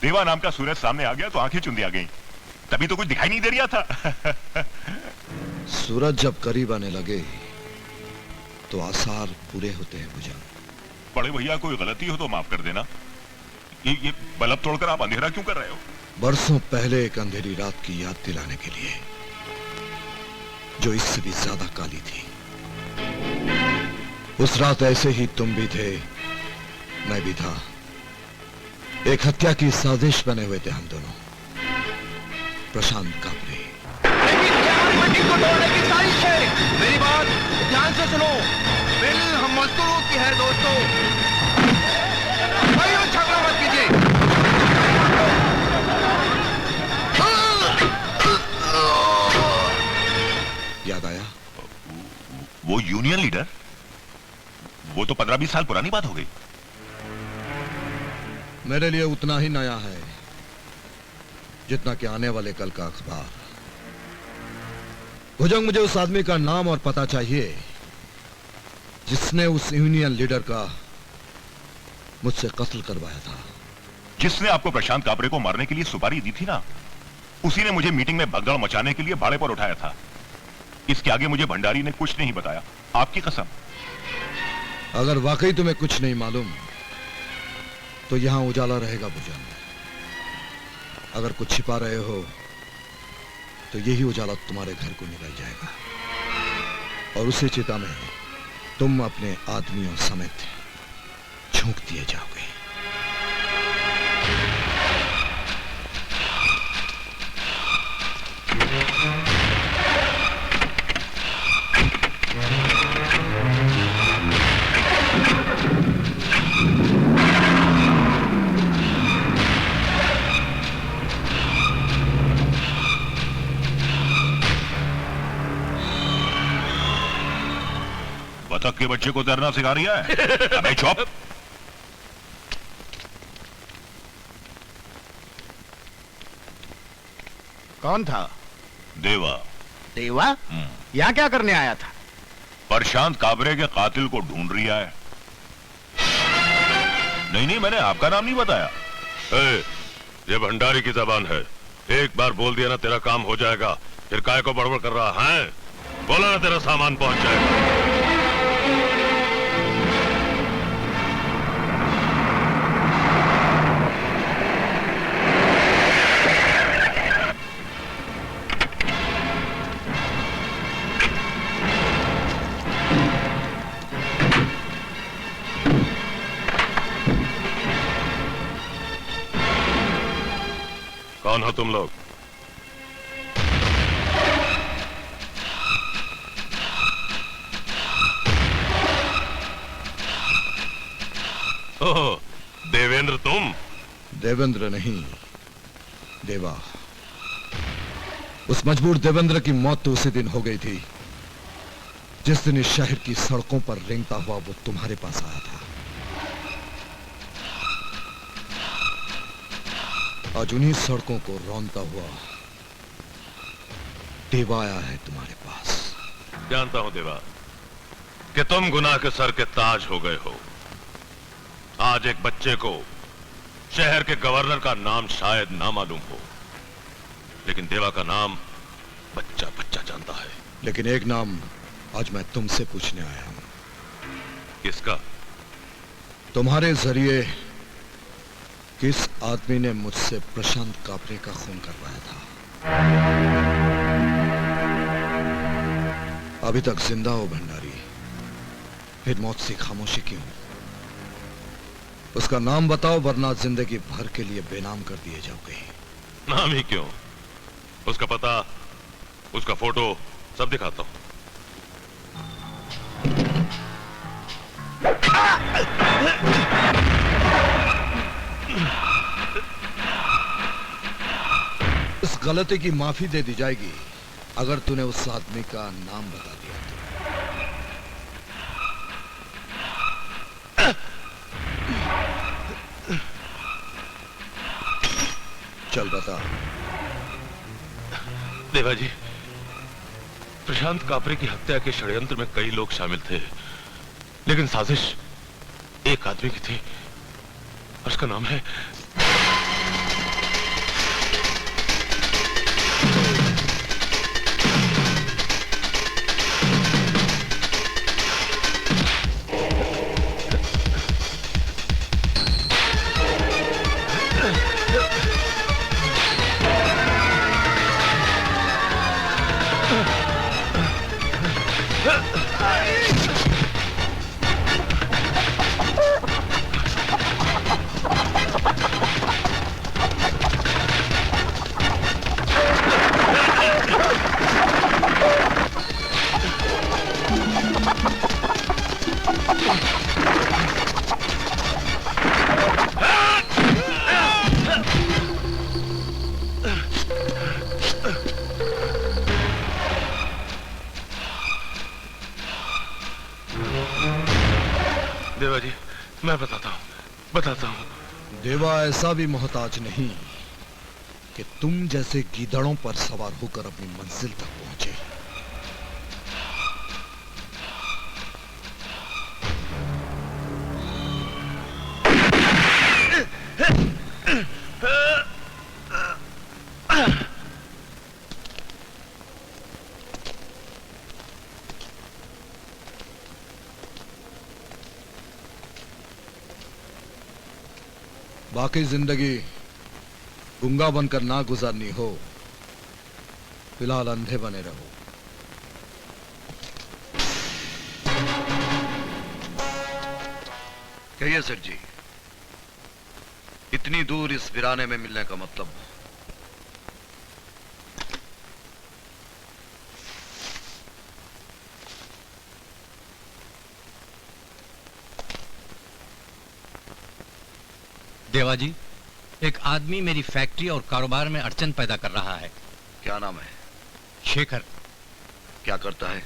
देवा नाम का सूरज सामने आ गया तो आंखें चुंदी आ गई। तभी तो कुछ दिखाई नहीं दे रहा था। सूरज जब करीब आने लगे तो आसार पूरे होते हैं भुजंग। बड़े भैया कोई गलती हो तो माफ कर देना। ये बल्ब तोड़कर आप अंधेरा क्यों कर रहे हो? बरसों पहले एक अंधेरी रात की याद दिलाने के लिए, जो इससे भी ज्यादा काली थी। उस रात ऐसे ही तुम भी थे, मैं भी था। एक हत्या की साजिश बने हुए थे हम दोनों। प्रशांत कापरे। को तोड़ने की साजिश है। मेरी बात ध्यान से सुनो। बिल हम मजदूरों की है दोस्तों। भाइयों झगड़ा मत कीजिए। याद आया? वो यूनियन लीडर? वो तो 15-20 साल पुरानी बात हो गई। मेरे लिए उतना ही नया है जितना कि आने वाले कल का अखबार। भुजंग, मुझे उस आदमी का नाम और पता चाहिए जिसने उस यूनियन लीडर का मुझसे कत्ल करवाया था। जिसने आपको प्रशांत कापरे को मारने के लिए सुपारी दी थी ना, उसी ने मुझे मीटिंग में भगदड़ मचाने के लिए भाड़े पर उठाया था। इसके आगे मुझे भंडारी ने कुछ नहीं बताया, आपकी कसम। अगर वाकई तुम्हें कुछ नहीं मालूम तो यहां उजाला रहेगा भुजंग। अगर कुछ छिपा रहे हो तो यही उजाला तुम्हारे घर को निकल जाएगा और उसी चिता में तुम अपने आदमियों समेत झोंक दिए जाओगे। बतख के बच्चे को तैरना सिखा रही है? अबे चुप। कौन था? देवा। देवा? यहाँ क्या करने आया था? प्रशांत काबरे के कातिल को ढूंढ रही है। नहीं, मैंने आपका नाम नहीं बताया। ये भंडारी की जबान है। एक बार बोल दिया ना तेरा काम हो जाएगा। फिर काय को बड़बड़ कर रहा है? बोला ना तेरा सामान पहुंच जाएगा। कौन हो तुम लोग? ओह, देवेंद्र तुम? देवेंद्र नहीं, देवा। उस मजबूर देवेंद्र की मौत तो उसी दिन हो गई थी जिस दिन इस शहर की सड़कों पर रेंगता हुआ वो तुम्हारे पास आया था। आज उन्हीं सड़कों को रौंदता हुआ देवा आया है तुम्हारे पास। जानता हूं देवा कि तुम गुनाह के सर के ताज हो गए हो। आज एक बच्चे को शहर के गवर्नर का नाम शायद ना मालूम हो, लेकिन देवा का नाम बच्चा बच्चा जानता है। लेकिन एक नाम आज मैं तुमसे पूछने आया हूं। किसका? तुम्हारे जरिए किस आदमी ने मुझसे प्रशांत कापरे का खून करवाया था? अभी तक जिंदा हो भंडारी, फिर मौत से खामोशी क्यों? उसका नाम बताओ, वरना जिंदगी भर के लिए बेनाम कर दिए जाओगे। नाम ही क्यों, उसका पता, उसका फोटो सब दिखाता हूं। इस गलती की माफी दे दी जाएगी अगर तूने उस आदमी का नाम बता दिया तो। चल बता। देवा जी, प्रशांत कापरे की हत्या के षड्यंत्र में कई लोग शामिल थे, लेकिन साजिश एक आदमी की थी और उसका नाम है मैं बताता हूँ। देवा ऐसा भी मोहताज नहीं कि तुम जैसे गीदड़ों पर सवार होकर अपनी मंजिल तक पहुंचे। बाकी जिंदगी गुंगा बनकर ना गुजारनी हो, फिलहाल अंधे बने रहो। कहिए सेठ जी, इतनी दूर इस वीराने में मिलने का मतलब? देवा जी, एक आदमी मेरी फैक्ट्री और कारोबार में अड़चन पैदा कर रहा है। क्या नाम है? शेखर। क्या करता है?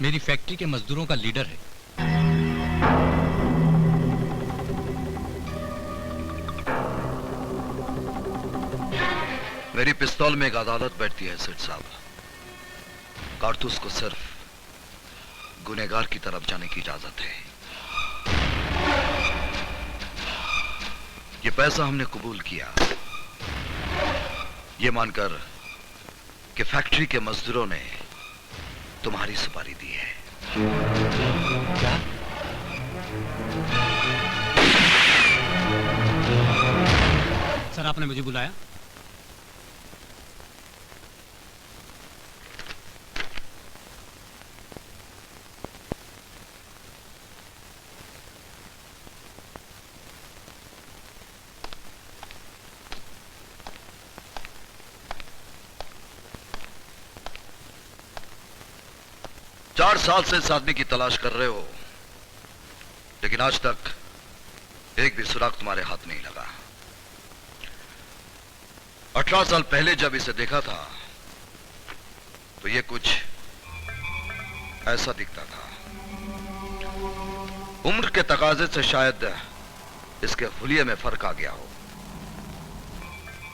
मेरी फैक्ट्री के मजदूरों का लीडर है। मेरी पिस्तौल में एक अदालत बैठती है सेठ साहब। कारतूस को सिर्फ गुनहगार की तरफ जाने की इजाजत है। ये पैसा हमने कबूल किया, ये मानकर कि फैक्ट्री के मजदूरों ने तुम्हारी सुपारी दी है। क्या? सर, आपने मुझे बुलाया? चार साल से इस आदमी की तलाश कर रहे हो, लेकिन आज तक एक भी सुराग तुम्हारे हाथ नहीं लगा। 18 साल पहले जब इसे देखा था तो ये कुछ ऐसा दिखता था। उम्र के तकाजे से शायद इसके हुलिये में फर्क आ गया हो,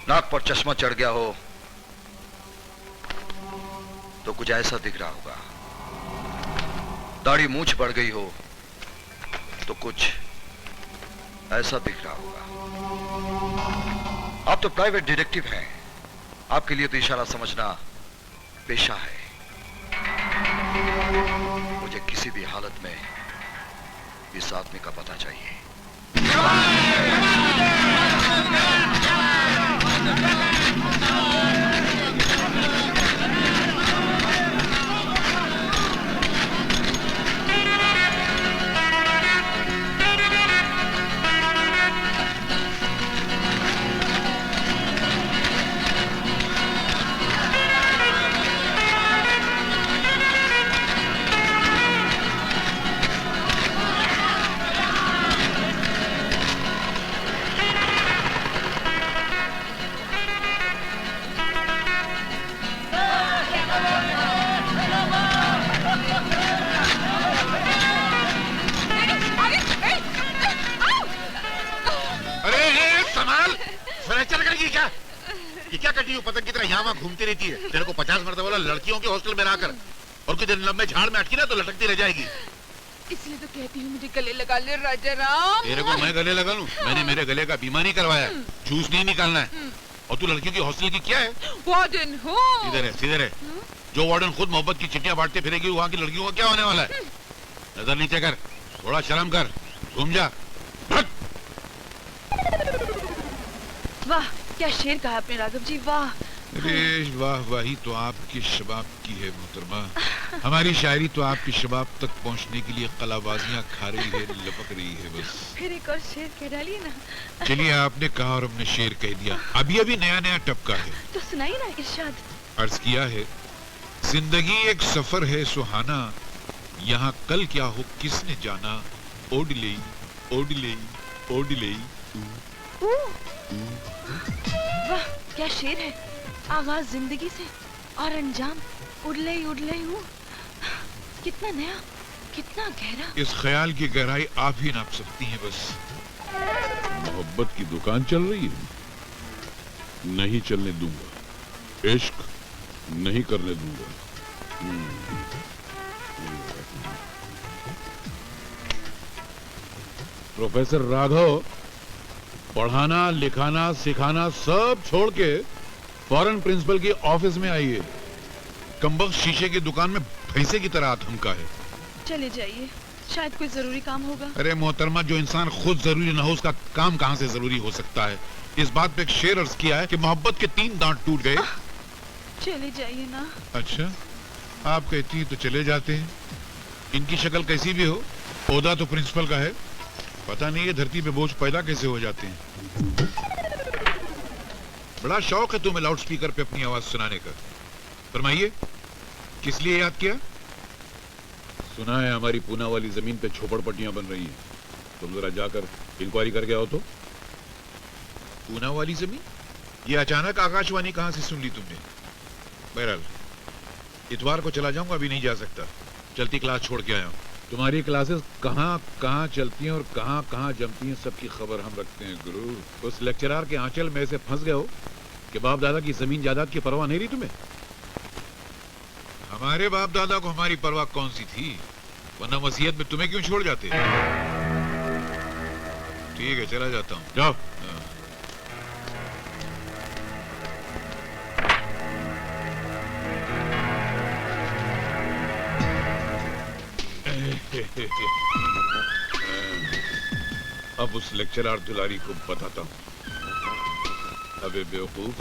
नाक पर चश्मा चढ़ गया हो, तो कुछ ऐसा दिख रहा होगा। दाढ़ी मूंछ बढ़ गई हो तो कुछ ऐसा दिख रहा होगा। आप तो प्राइवेट डिटेक्टिव हैं, आपके लिए तो इशारा समझना पेशा है। मुझे किसी भी हालत में इस आदमी का पता चाहिए। पतंग की तरह यहाँ वहाँ घूमती रहती है। तेरे को 50 मरतबा बोला लड़कियों के हॉस्टल में रहकर, और कुछ दिन लंबे झाड़ में अटकी ना तो लटकती रह जाएगी। इसलिए तो कहती हूँ मुझे गले लगा ले राजा राम। तेरे को मैं गले लगा लूं? मैंने मेरे गले का बीमा नहीं करवाया, जूस नहीं निकालना है। और तू लड़कियों की हॉस्टल की क्या है? वार्डन हूँ। इधर है, सीधे है। जो वार्डन खुद मोहब्बत की चिट्ठियां बांटते फिरेगी, वहाँ की लड़कियों का क्या होने वाला है? नजर नीचे कर, थोड़ा शर्म कर, घूम जा। वाह, क्या शेर कहा आपने राघव जी, वाह। अरे वाह वाही तो आपके शबाब की है मोहतरमा। हमारी शायरी तो आपके शबाब तक पहुंचने के लिए कलाबाजियां खा रही है, लपक रही है बस। फिर एक और शेर कह डालिए ना। चलिए, आपने कहा और हमने शेर कह दिया। अभी अभी नया नया टपका है तो सुनाइए ना इरशाद। अर्ज किया है, जिंदगी एक सफर है सुहाना, यहाँ कल क्या हो किसने जाना। ओडले ओडले ओडले। वाह, क्या शेर है। आगाज जिंदगी से और अंजाम उड़ले उड़ले हूँ। कितना नया, कितना गहरा। इस ख्याल की गहराई आप ही नाप सकती हैं बस। मोहब्बत की दुकान चल रही है, नहीं चलने दूंगा। इश्क नहीं करने दूंगा। प्रोफेसर राघव, पढ़ाना लिखाना सिखाना सब छोड़ के फॉरेन प्रिंसिपल की ऑफिस में आइए। कमबख्त शीशे की दुकान में भैंसे की तरह आतंका है। चले जाइए, शायद कोई जरूरी काम होगा। अरे मोहतरमा, जो इंसान खुद जरूरी ना हो उसका काम कहां से जरूरी हो सकता है। इस बात पे एक शेर अर्ज किया है कि मोहब्बत के 3 दांत टूट गए। चले जाइए ना। अच्छा, आप कहती हैं तो चले जाते हैं। इनकी शक्ल कैसी भी हो, ओहदा तो प्रिंसिपल का है। पता नहीं ये धरती पे बोझ पैदा कैसे हो जाते हैं। बड़ा शौक है तुम्हें लाउड स्पीकर पे अपनी आवाज सुनाने का। फरमाइए, किस लिए याद किया? सुना है हमारी पूना वाली जमीन पे झोपड़पट्टियां बन रही हैं। तुम जरा जाकर इंक्वायरी करके आओ तो। पूना वाली जमीन? ये अचानक आकाशवाणी कहां से सुन ली तुमने? बहरहाल इतवार को चला जाऊंगा, अभी नहीं जा सकता। चलती क्लास छोड़ के आया हूं। तुम्हारी क्लासेस कहाँ कहाँ चलती हैं और कहाँ कहाँ जमती हैं, सबकी खबर हम रखते हैं गुरु। उस लेक्चरर के आंचल में से फंस गए हो कि बाप दादा की जमीन जायदाद की परवाह नहीं रही तुम्हें। हमारे बाप दादा को हमारी परवाह कौन सी थी, वरना वसीयत में तुम्हें क्यों छोड़ जाते? ठीक है, चला जाता हूँ। जाओ। अब उस लेक्चरर दुलारी को बताता हूँ। अबे बेवकूफ,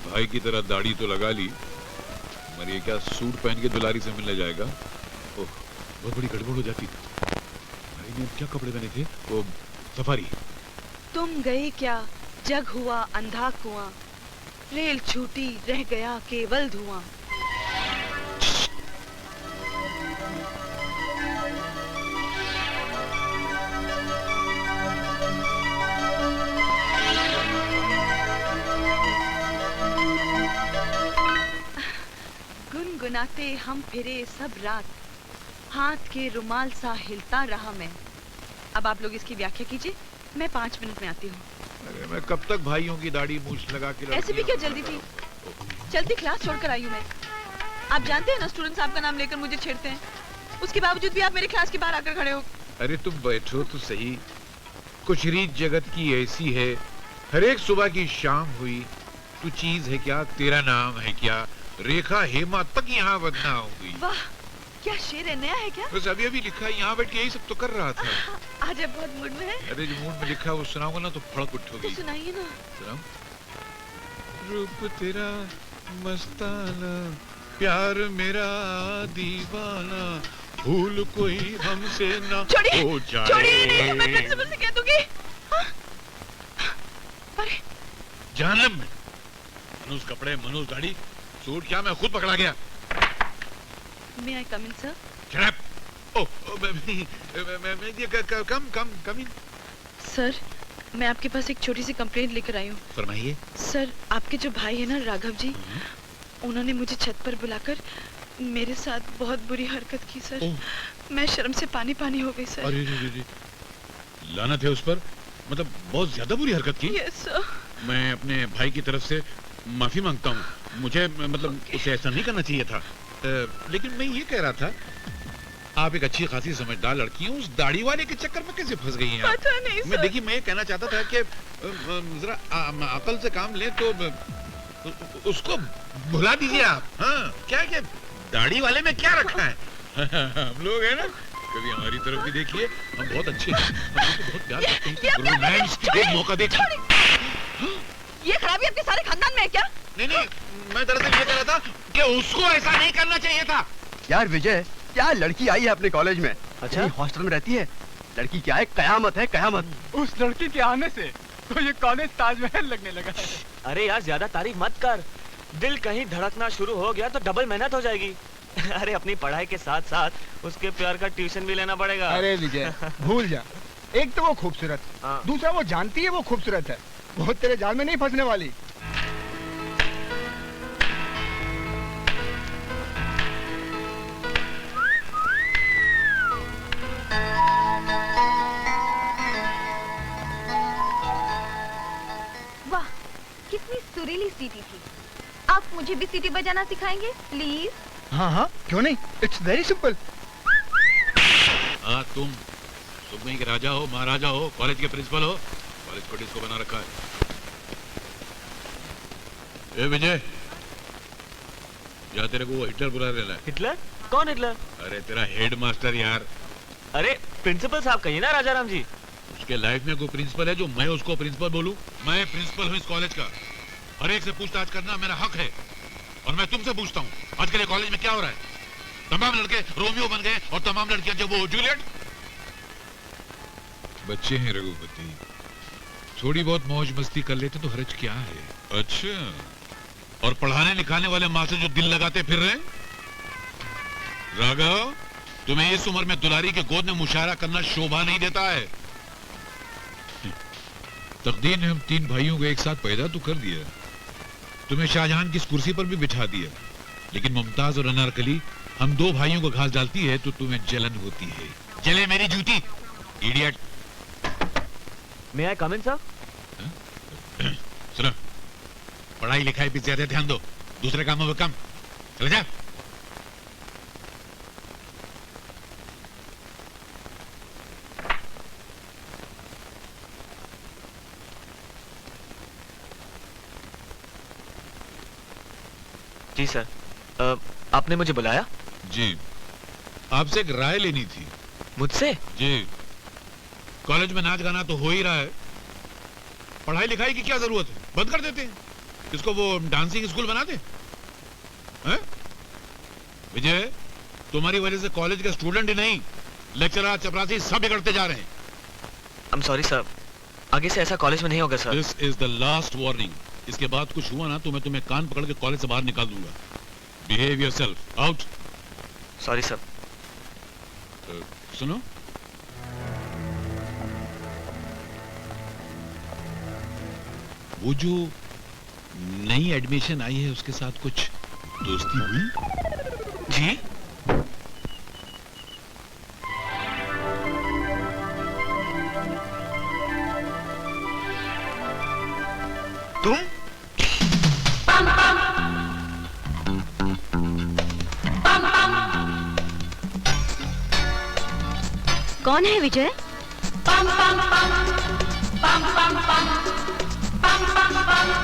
भाई की तरह दाढ़ी तो लगा ली, मगर ये क्या सूट पहन के दुलारी से मिलने जाएगा? ओह, बहुत बड़ी गड़बड़ हो जाती। भाई ने क्या कपड़े पहने थे? वो सफारी। तुम गए क्या, जग हुआ अंधा कुआं, रेल छूटी रह गया केवल धुआं। गुनगुनाते हम फिरे सब रात, हाथ के रुमाल सा हिलता रहा मैं। अब आप लोग इसकी व्याख्या कीजिए, मैं 5 मिनट में आती हूँ। अरे मैं कब तक भाइयों की दाढ़ी मूछ लगा के ऐसे भी क्या जल्दी थी, चलती क्लास छोड़कर आई हूँ मैं। आप जानते हैं ना, स्टूडेंट साहब का नाम लेकर मुझे छेड़ते हैं, उसके बावजूद भी आप मेरे क्लास के बाहर आकर खड़े हो। अरे तुम बैठो तो सही। कुछ रीत जगत की ऐसी है, हर एक सुबह की शाम हुई, तू चीज है क्या, तेरा नाम है क्या, रेखा हेमा तक यहाँ बदनाम हुई। वाह, क्या शेर है, नया है क्या? बस अभी अभी लिखा है, यहाँ बैठ के यही सब तो कर रहा था। आज आप बहुत मूड में हैं। अरे जो मूड में लिखा है वो सुनाऊंगा ना तो फड़क उठोगी। तो सुनाइए ना। सुनाऊं? रूप तेरा मस्ताना, प्यार मेरा दीवाना, भूल कोई हमसे ना हो जाए। छोड़िए, नहीं, मैं प्रिंसिपल से कह दूंगी। अरे जानम, मनुज कपड़े, मनुज दाढ़ी, सूट क्या मैं खुद पकड़ा गया। May I come in, sir? शराब। कम इन। सर, मैं आपके पास एक छोटी सी कंप्लेंट लेकर आई हूँ। फरमाइए। सर, आपके जो भाई है ना राघव जी, उन्होंने मुझे छत पर बुलाकर मेरे साथ बहुत बुरी हरकत की सर। मैं शर्म से पानी पानी हो गई सर। अरे लानत है उस पर, मतलब बहुत ज्यादा बुरी हरकत की। Yes sir. मैं अपने भाई की तरफ से माफी मांगता हूँ, मुझे मतलब उसे ऐसा नहीं करना चाहिए था। लेकिन मैं ये कह रहा था, आप एक अच्छी खासी समझदार लड़की हैं, उस दाढ़ी वाले के चक्कर में कैसे फंस गई हैं आप? पता नहीं सर। मैं देखिए, मैं ये कहना चाहता था कि जरा अकल से काम लें तो उसको भुला दीजिए आप। हाँ, क्या क्या दाढ़ी वाले में क्या रखा है? हम लोग है ना, कभी हमारी तरफ भी देखिए, हम बहुत अच्छे हैं, हम तो बहुत प्यार करते हैं। रोमांस एक मौका देखिए। ये खराबी आपके सारे खानदान में है क्या? नहीं, मैं दरअसल ये कह रहा था कि उसको ऐसा नहीं करना चाहिए था। यार विजय, क्या लड़की आई है अपने कॉलेज में? अच्छा, हॉस्टल में रहती है। लड़की क्या है, कयामत है, कयामत। उस लड़की के आने से तो ये कॉलेज ताजमहल लगने लगा है। अरे यार, ज्यादा तारीफ मत कर, दिल कहीं धड़कना शुरू हो गया तो डबल मेहनत हो जाएगी। अरे अपनी पढ़ाई के साथ साथ उसके प्यार का ट्यूशन भी लेना पड़ेगा। अरे विजय, भूल जा, एक तो वो खूबसूरत, दूसरा वो जानती है वो खूबसूरत है, वो तेरे जाल में नहीं फंसने वाली। सुरीली सीटी थी। आप मुझे भी सीटी बजाना सिखाएंगे प्लीज? हाँ हाँ क्यों नहीं, इट्स वेरी सिंपल। हाँ तुम वहीं के राजा हो, महाराजा हो, कॉलेज के प्रिंसिपल हो, कॉलेज को डिस्को बना रखा है। ए विजय, या तेरे को वो हिटलर बुला लेना है। हिटलर? कौन हिटलर? अरे तेरा हेड मास्टर यार। अरे प्रिंसिपल साहब कहिए ना राजाराम जी। उसके लाइफ में कोई प्रिंसिपल है जो मैं उसको प्रिंसिपल बोलूं? मैं प्रिंसिपल हूं इस कॉलेज का। हर एक से पूछताछ करना मेरा हक है। और मैं तुमसे पूछता हूँ, आज के लिए कॉलेज में क्या हो रहा है? तमाम लड़के रोमियो बन गए और तमाम लड़कियां जब वो जूलियट। बच्चे हैं रघुपति, थोड़ी बहुत मौज मस्ती कर लेते तो हर्ज क्या है। अच्छा, और पढ़ाने लिखाने वाले मास्टर जो दिल लगाते फिर रहे? राघव, तुम्हें इस उम्र में दुलारी के गोद में मुशायरा करना शोभा नहीं देता है। तकदीर ने हम तीन भाइयों को एक साथ पैदा तो कर दिया, तुम्हें शाहजहान की इस कुर्सी पर भी बिठा दिया, लेकिन मुमताज और अनारकली हम दो भाइयों को घास डालती है तो तुम्हें जलन होती है। जले मेरी जूती, इडियट। मे आई कम इन सर? सुनो, पढ़ाई लिखाई पे ज्यादा ध्यान दो, दूसरे कामों में कम। चले जा। जी सर, आपने मुझे बुलाया? जी, आपसे एक राय लेनी थी। मुझसे? जी, कॉलेज में नाच गाना तो हो ही रहा है, पढ़ाई लिखाई की क्या जरूरत है? बंद कर देते हैं, इसको वो डांसिंग स्कूल बना दे। हैं? विजय, तुम्हारी वजह से कॉलेज के स्टूडेंट ही नहीं, लेक्चरर चपरासी सब बिगड़ते जा रहे हैं। I'm sorry सर, आगे से ऐसा कॉलेज में नहीं होगा sir. This is the last warning. इसके बाद कुछ हुआ ना तो मैं तुम्हें कान पकड़ के कॉलेज से बाहर निकाल दूंगा। Behave yourself. Out. Sorry sir. सुनो, वो जो नई एडमिशन आई है उसके साथ कुछ दोस्ती हुई? जी? तुम? कौन है विजय?